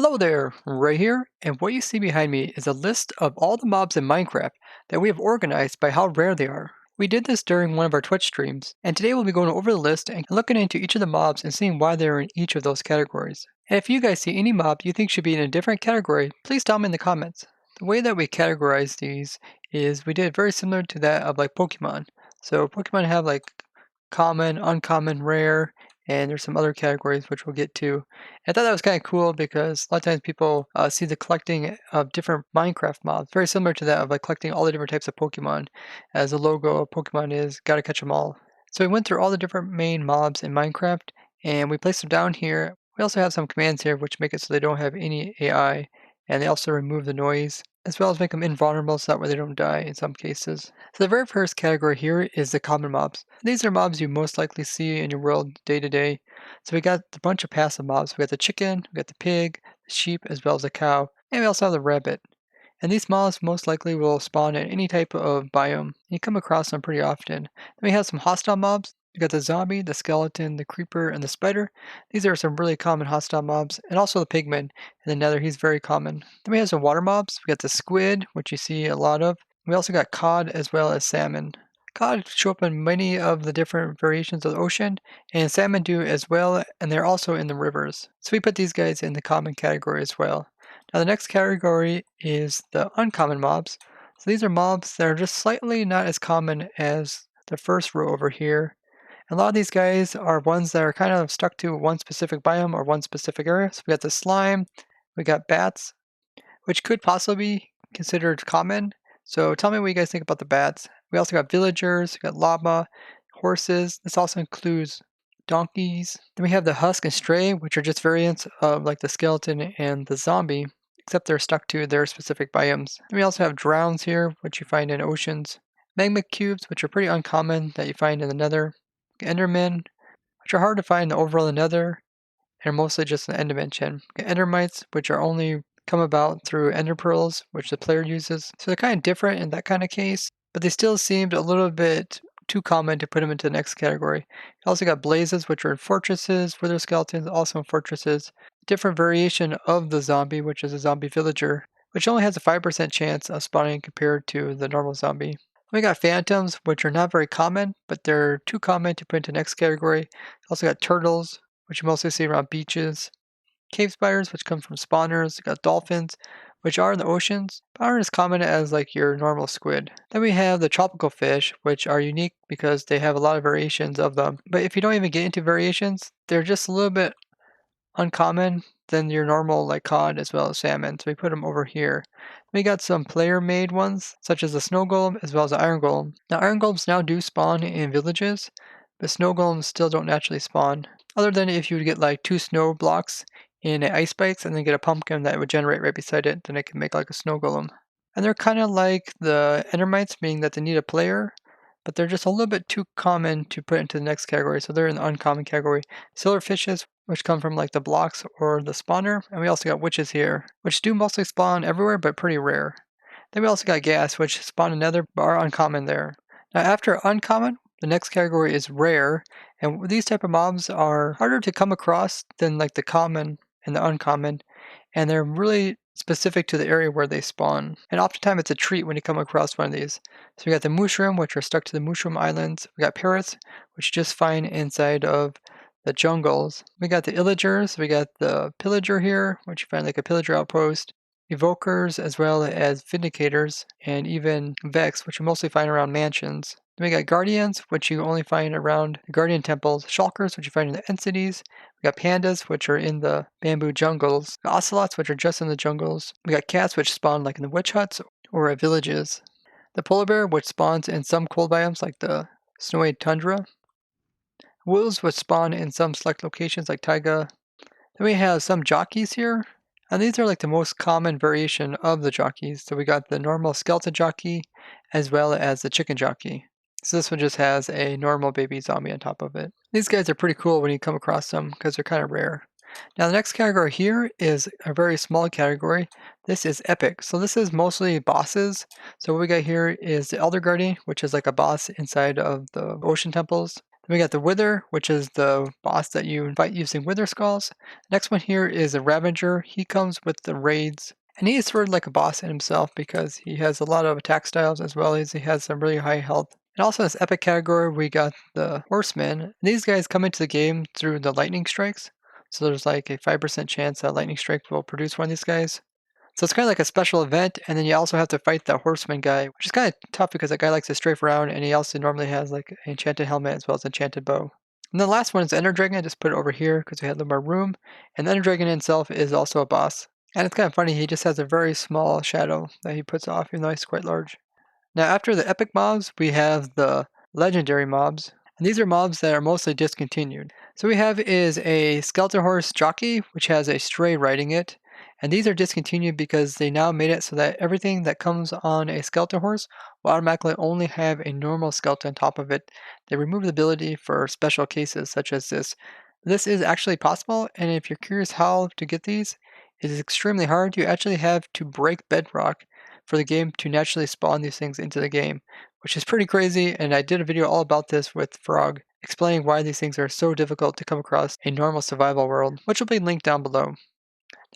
Hello there, Ray here, and what you see behind me is a list of all the mobs in Minecraft that we have organized by how rare they are. We did this during one of our Twitch streams, and today we'll be going over the list and looking into each of the mobs and seeing why they're in each of those categories. And if you guys see any mob you think should be in a different category, please tell me in the comments. The way that we categorize these is we did it very similar to that of like Pokemon. So Pokemon have like common, uncommon, rare, and there's some other categories which we'll get to. I thought that was kind of cool because a lot of times people see the collecting of different Minecraft mobs, very similar to that of like collecting all the different types of Pokemon, as the logo of Pokemon is gotta catch them all. So we went through all the different main mobs in Minecraft, and we placed them down here. We also have some commands here which make it so they don't have any AI, and they also remove the noise, as well as make them invulnerable so that way they don't die in some cases. So the very first category here is the common mobs. These are mobs you most likely see in your world day to day. So we got a bunch of passive mobs. We got the chicken, we got the pig, the sheep, as well as the cow, and we also have the rabbit. And these mobs most likely will spawn in any type of biome. You come across them pretty often. Then we have some hostile mobs. We got the zombie, the skeleton, the creeper, and the spider. These are some really common hostile mobs, and also the pigman and the nether. He's very common. Then we have some water mobs. We got the squid, which you see a lot of. We also got cod as well as salmon. Cod show up in many of the different variations of the ocean, and salmon do as well, and they're also in the rivers. So we put these guys in the common category as well. Now the next category is the uncommon mobs. So these are mobs that are just slightly not as common as the first row over here. And a lot of these guys are ones that are kind of stuck to one specific biome or one specific area. So we got the slime, we got bats, which could possibly be considered common. So tell me what you guys think about the bats. We also got villagers, we got llama, horses. This also includes donkeys. Then we have the husk and stray, which are just variants of like the skeleton and the zombie, except they're stuck to their specific biomes. Then we also have drowns here, which you find in oceans. Magma cubes, which are pretty uncommon that you find in the nether. Endermen, which are hard to find in the overall nether, and are mostly just in the end dimension. Endermites, which are only come about through ender pearls, which the player uses. So they're kind of different in that kind of case, but they still seemed a little bit too common to put them into the next category. You also got blazes, which are in fortresses, wither skeletons, also in fortresses. Different variation of the zombie, which is a zombie villager, which only has a 5% chance of spawning compared to the normal zombie. We got phantoms, which are not very common, but they're too common to put into the next category. Also got turtles, which you mostly see around beaches. Cave spiders, which come from spawners. We got dolphins, which are in the oceans, but aren't as common as like your normal squid. Then we have the tropical fish, which are unique because they have a lot of variations of them. But if you don't even get into variations, they're just a little bit uncommon than your normal like cod as well as salmon. So we put them over here. We got some player made ones, such as the snow golem as well as the iron golem. Now iron golems now do spawn in villages, but snow golems still don't naturally spawn. Other than if you would get like 2 snow blocks in ice spikes and then get a pumpkin that would generate right beside it, then it can make like a snow golem. And they're kind of like the endermites, meaning that they need a player, but they're just a little bit too common to put into the next category, so they're in the uncommon category. Silverfishes, which come from like the blocks or the spawner, and we also got witches here, which do mostly spawn everywhere, but pretty rare. Then we also got gas, which spawn in nether, but are uncommon there. Now after uncommon, the next category is rare, and these type of mobs are harder to come across than like the common and the uncommon, and they're really specific to the area where they spawn. And oftentimes it's a treat when you come across one of these. So we got the mushroom, which are stuck to the mushroom islands. We got parrots, which you just find inside of the jungles. We got the illagers, we got the pillager here, which you find like a pillager outpost. Evokers, as well as vindicators, and even vex, which you mostly find around mansions. Then we got guardians, which you only find around the guardian temples. Shulkers, which you find in the end cities. We got pandas, which are in the bamboo jungles. Ocelots, which are just in the jungles. We got cats, which spawn like in the witch huts or at villages. The polar bear, which spawns in some cold biomes like the snowy tundra. Wolves, which spawn in some select locations like taiga. Then we have some jockeys here. And these are like the most common variation of the jockeys. So we got the normal skeleton jockey as well as the chicken jockey. So this one just has a normal baby zombie on top of it. These guys are pretty cool when you come across them because they're kind of rare. Now the next category here is a very small category. This is epic. So this is mostly bosses. So what we got here is the Elder Guardian, which is like a boss inside of the ocean temples. Then we got the Wither, which is the boss that you fight using Wither Skulls. Next one here is a Ravager. He comes with the raids. And he is sort of like a boss in himself because he has a lot of attack styles as well as he has some really high health. And also in this epic category, we got the Horsemen. And these guys come into the game through the lightning strikes. So there's like a 5% chance that lightning strike will produce one of these guys. So it's kind of like a special event, and then you also have to fight the Horseman guy, which is kind of tough because that guy likes to strafe around, and he also normally has like an enchanted helmet as well as enchanted bow. And the last one is Ender Dragon. I just put it over here because we had a little more room. And the Ender Dragon himself is also a boss. And it's kind of funny, he just has a very small shadow that he puts off, even though he's quite large. Now after the epic mobs, we have the legendary mobs. And these are mobs that are mostly discontinued. So we have is a skeleton horse jockey, which has a stray riding it. And these are discontinued because they now made it so that everything that comes on a skeleton horse will automatically only have a normal skeleton on top of it. They remove the ability for special cases such as this. This is actually possible, and if you're curious how to get these, it is extremely hard. You actually have to break bedrock for the game to naturally spawn these things into the game, which is pretty crazy, and I did a video all about this with Frog, explaining why these things are so difficult to come across in normal survival world, which will be linked down below.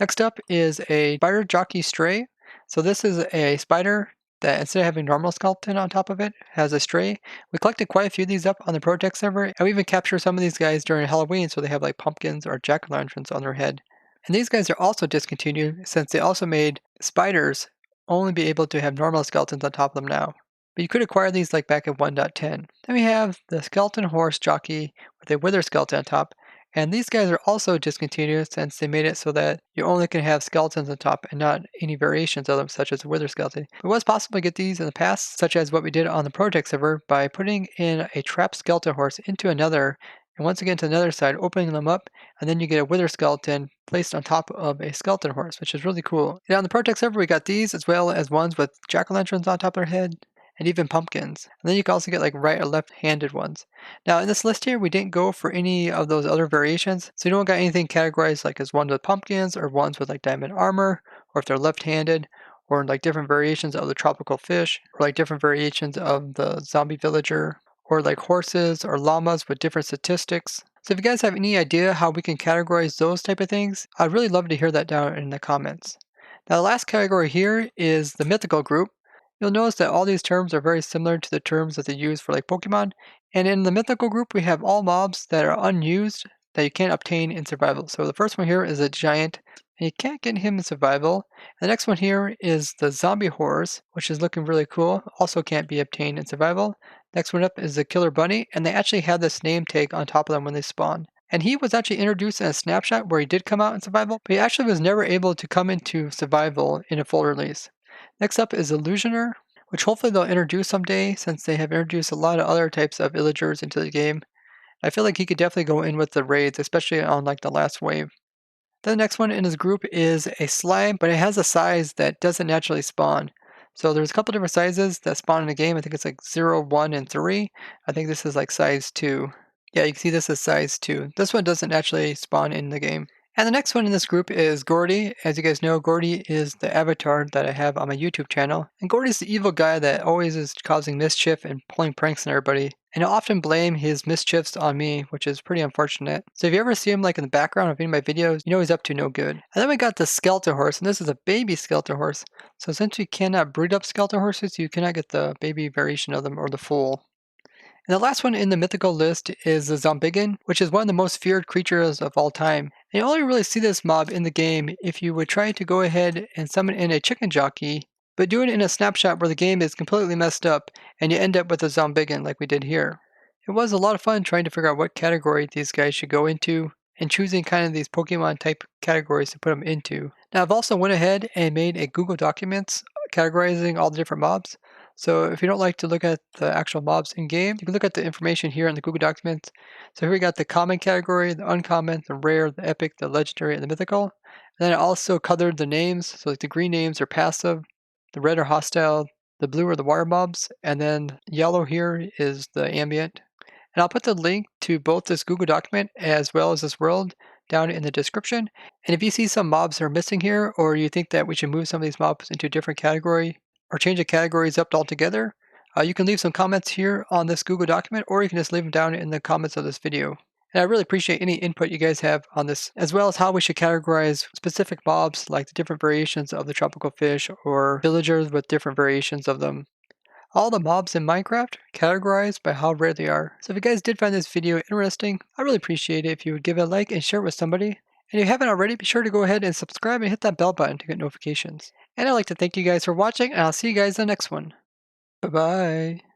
Next up is a spider jockey stray. So this is a spider that instead of having normal skeleton on top of it, has a stray. We collected quite a few of these up on the ProtoTech server, and we even captured some of these guys during Halloween, so they have like pumpkins or jack-o'-lanterns on their head. And these guys are also discontinued since they also made spiders only be able to have normal skeletons on top of them now. But you could acquire these like back at 1.10. Then we have the skeleton horse jockey with a wither skeleton on top. And these guys are also discontinued since they made it so that you only can have skeletons on top and not any variations of them, such as a wither skeleton. It was possible to get these in the past, such as what we did on the ProtoTech server by putting in a trapped skeleton horse into another, and once again to the other side, opening them up, and then you get a wither skeleton placed on top of a skeleton horse, which is really cool. And on the ProtoTech server, we got these as well as ones with jack-o'-lanterns on top of their head, and even pumpkins. And then you can also get like right or left-handed ones. Now in this list here, we didn't go for any of those other variations, so you don't got anything categorized like as ones with pumpkins or ones with like diamond armor, or if they're left-handed, or like different variations of the tropical fish, or like different variations of the zombie villager, or like horses or llamas with different statistics. So if you guys have any idea how we can categorize those type of things, I'd really love to hear that down in the comments. Now the last category here is the mythical group. You'll notice that all these terms are very similar to the terms that they use for like Pokemon. And in the mythical group, we have all mobs that are unused that you can't obtain in survival. So the first one here is a giant, and you can't get him in survival. The next one here is the zombie horse, which is looking really cool. Also can't be obtained in survival. Next one up is the killer bunny, and they actually have this name tag on top of them when they spawn. And he was actually introduced in a snapshot where he did come out in survival, but he actually was never able to come into survival in a full release. Next up is Illusioner, which hopefully they'll introduce someday since they have introduced a lot of other types of villagers into the game. I feel like he could definitely go in with the raids, especially on like the last wave. Then the next one in his group is a slime, but it has a size that doesn't naturally spawn. So there's a couple different sizes that spawn in the game. I think it's like 0, 1, and 3. I think this is like size 2. Yeah, you can see this is size 2. This one doesn't actually spawn in the game. And the next one in this group is Gordy. As you guys know, Gordy is the avatar that I have on my YouTube channel. And Gordy's the evil guy that always is causing mischief and pulling pranks on everybody. And he'll often blame his mischiefs on me, which is pretty unfortunate. So if you ever see him like in the background of any of my videos, you know he's up to no good. And then we got the skeleton horse, and this is a baby skeleton horse. So since you cannot breed up skeleton horses, you cannot get the baby variation of them or the foal. And the last one in the mythical list is the Zombigan, which is one of the most feared creatures of all time. And you only really see this mob in the game if you would try to go ahead and summon in a chicken jockey, but do it in a snapshot where the game is completely messed up and you end up with a Zombigan like we did here. It was a lot of fun trying to figure out what category these guys should go into and choosing kind of these Pokemon type categories to put them into. Now I've also went ahead and made a Google Documents categorizing all the different mobs. So if you don't like to look at the actual mobs in game, you can look at the information here in the Google Documents. So here we got the common category, the uncommon, the rare, the epic, the legendary, and the mythical. And then I also colored the names. So like the green names are passive, the red are hostile, the blue are the water mobs, and then yellow here is the ambient. And I'll put the link to both this Google document as well as this world down in the description. And if you see some mobs that are missing here, or you think that we should move some of these mobs into a different category, or change the categories up altogether, You can leave some comments here on this Google document, or you can just leave them down in the comments of this video. And I really appreciate any input you guys have on this, as well as how we should categorize specific mobs, like the different variations of the tropical fish, or villagers with different variations of them. All the mobs in Minecraft categorized by how rare they are. So if you guys did find this video interesting, I really appreciate it if you would give it a like and share it with somebody. And if you haven't already, be sure to go ahead and subscribe and hit that bell button to get notifications. And I'd like to thank you guys for watching, and I'll see you guys in the next one. Bye bye.